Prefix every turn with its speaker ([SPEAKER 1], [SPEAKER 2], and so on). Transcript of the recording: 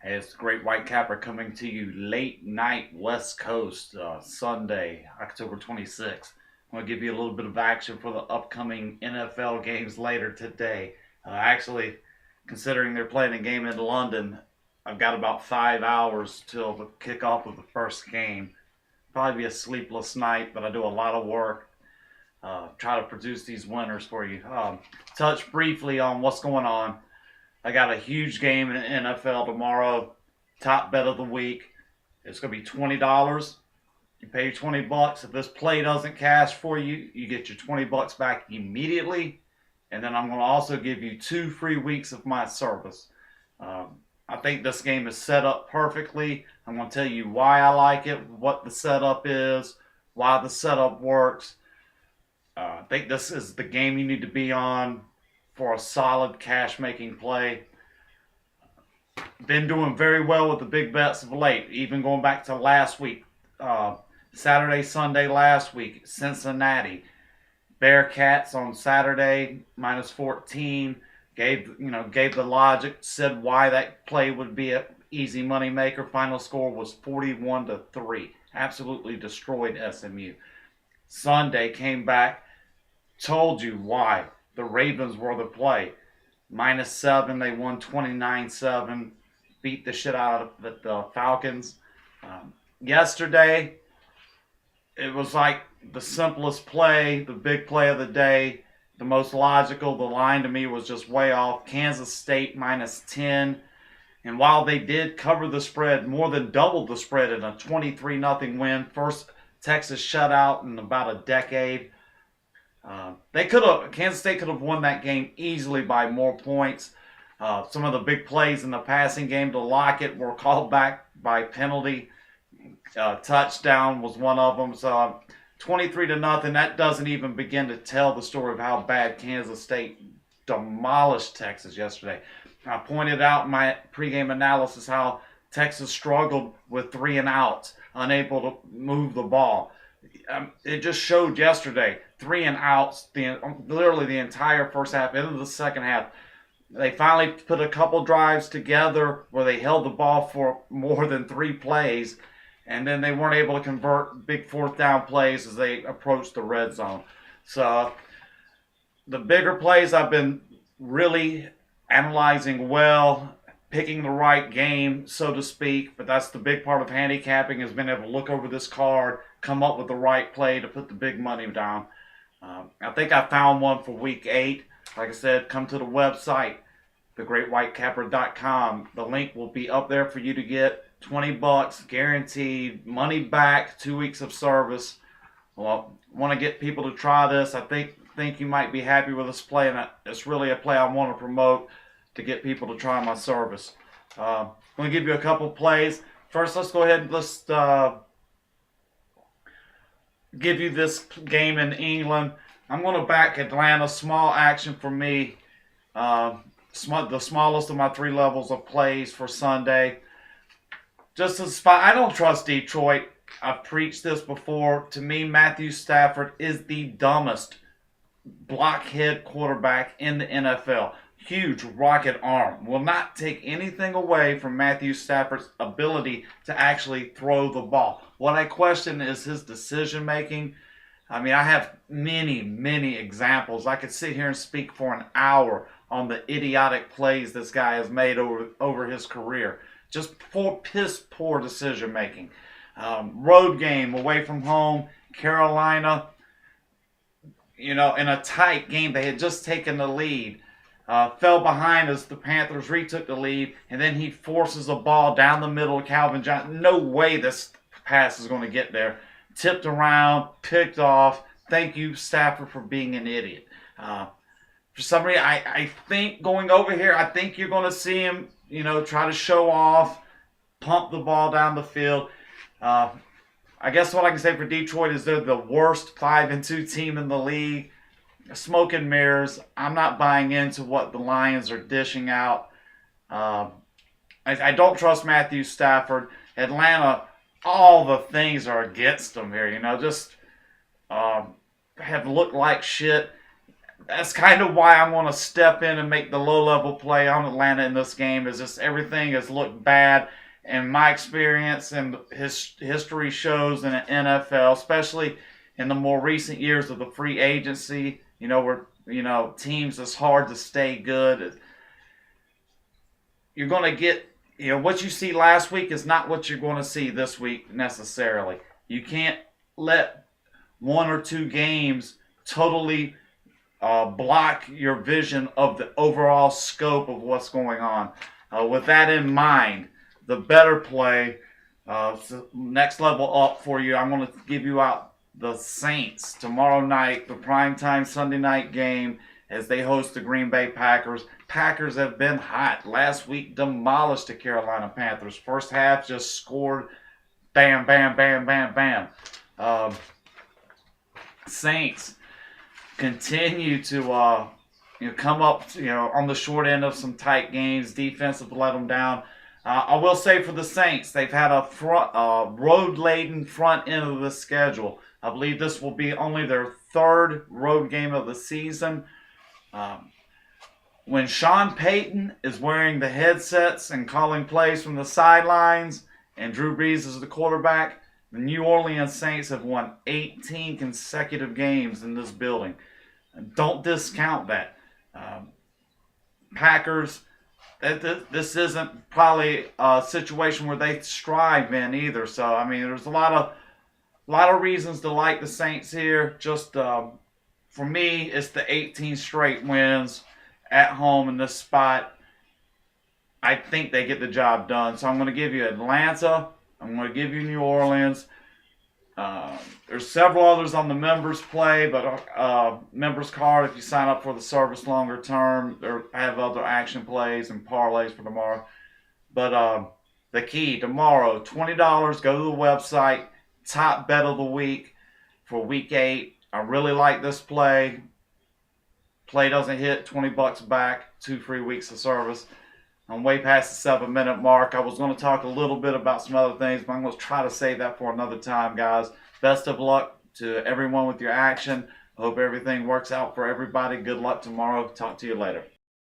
[SPEAKER 1] Hey, it's the Great White Capper coming to you late night West Coast, Sunday, October 26th. I'm going to give you a little bit of action for the upcoming NFL games later today. Actually, considering they're playing a game in London, I've got about 5 hours till the kickoff of the first game. Probably be a sleepless night, but I do a lot of work. Try to produce these winners for you. Touch briefly on what's going on. I got a huge game in the NFL tomorrow. Top bet of the week. It's going to be $20. You pay your $20. If this play doesn't cash for you, you get your $20 back immediately. And then I'm going to also give you 2 free weeks of my service. I think this game is set up perfectly. I'm going to tell you why I like it, what the setup is, why the setup works. I think this is the game you need to be on for a solid cash making play. Been doing very well with the big bets of late, even going back to last week, Saturday, Sunday last week, Cincinnati Bearcats on Saturday minus 14. Gave the logic, said why that play would be an easy money maker. Final score was 41-3. Absolutely destroyed SMU. Sunday came back, told you why. The Ravens were the play. -7, they won 29-7. Beat the shit out of the Falcons. Yesterday, it was like the simplest play, the big play of the day, the most logical. The line to me was just way off. Kansas State -10. And while they did cover the spread, more than doubled the spread in a 23-0 win, first Texas shutout in about a decade. Kansas State could have won that game easily by more points. Some of the big plays in the passing game to lock it were called back by penalty. Touchdown was one of them. So 23-0. That doesn't even begin to tell the story of how bad Kansas State demolished Texas yesterday. I pointed out in my pregame analysis how Texas struggled with 3 and outs, unable to move the ball. It just showed yesterday, 3 and outs, literally the entire first half, into the second half. They finally put a couple drives together where they held the ball for more than 3 plays, and then they weren't able to convert big fourth down plays as they approached the red zone. So the bigger plays I've been really analyzing well, picking the right game, so to speak. But that's the big part of handicapping, is being able to look over this card, come up with the right play to put the big money down. I think I found one for week 8. Like I said, come to the website, thegreatwhitecapper.com. The link will be up there for you to get $20 guaranteed, money back, 2 weeks of service. Well, I want to get people to try this. I think you might be happy with this play, and it's really a play I want to promote to get people to try my service. I'm going to give you a couple plays. First, let's go ahead and give you this game in England. I'm going to back Atlanta. Small action for me. The smallest of my 3 levels of plays for Sunday. Just as I don't trust Detroit. I've preached this before. To me, Matthew Stafford is the dumbest blockhead quarterback in the NFL. Huge rocket arm. Will not take anything away from Matthew Stafford's ability to actually throw the ball. What I question is his decision making. I mean, I have many examples. I could sit here and speak for an hour on the idiotic plays this guy has made over his career. Just piss poor decision making. Road game away from home, Carolina. In a tight game, they had just taken the lead. Fell behind as the Panthers retook the lead, and then he forces a ball down the middle of Calvin Johnson. No way this pass is going to get there. Tipped around, picked off. Thank you, Stafford, for being an idiot. For some reason, I think going over here, I think you're going to see him, try to show off, pump the ball down the field. I guess what I can say for Detroit is they're the worst 5-2 team in the league. Smoke and mirrors. I'm not buying into what the Lions are dishing out. I don't trust Matthew Stafford. Atlanta, all the things are against them here. Just have looked like shit. that's kind of why I want to step in and make the low-level play on Atlanta in this game. Is just everything has looked bad, and my experience and history shows in the NFL, especially in the more recent years of the free agency, where teams it's hard to stay good. You're going to get, what you see last week is not what you're going to see this week necessarily. You can't let one or two games totally block your vision of the overall scope of what's going on. With that in mind, the better play, next level up for you, I'm going to give you out the Saints tomorrow night, the primetime Sunday night game as they host the Green Bay Packers. Packers have been hot. Last week demolished the Carolina Panthers. First half just scored bam, bam, bam, bam, bam. Saints continue to come up on the short end of some tight games. Defense have let them down. I will say for the Saints, they've had a road-laden front end of the schedule. I believe this will be only their third road game of the season. When Sean Payton is wearing the headsets and calling plays from the sidelines and Drew Brees is the quarterback, the New Orleans Saints have won 18 consecutive games in this building. Don't discount that. Packers, this isn't probably a situation where they strive in either. So, there's a lot of reasons to like the Saints here. Just for me, it's the 18 straight wins at home in this spot. I think they get the job done. So I'm going to give you Atlanta. I'm going to give you New Orleans. There's several others on the members play, but members card, if you sign up for the service longer term, I have other action plays and parlays for tomorrow. But the key tomorrow, $20. Go to the website. Top bet of the week for week 8. I really like this play. Play doesn't hit, $20 back, 2 free weeks of service. I'm way past the 7-minute mark. I was going to talk a little bit about some other things, but I'm going to try to save that for another time, guys. Best of luck to everyone with your action. I hope everything works out for everybody. Good luck tomorrow. Talk to you later.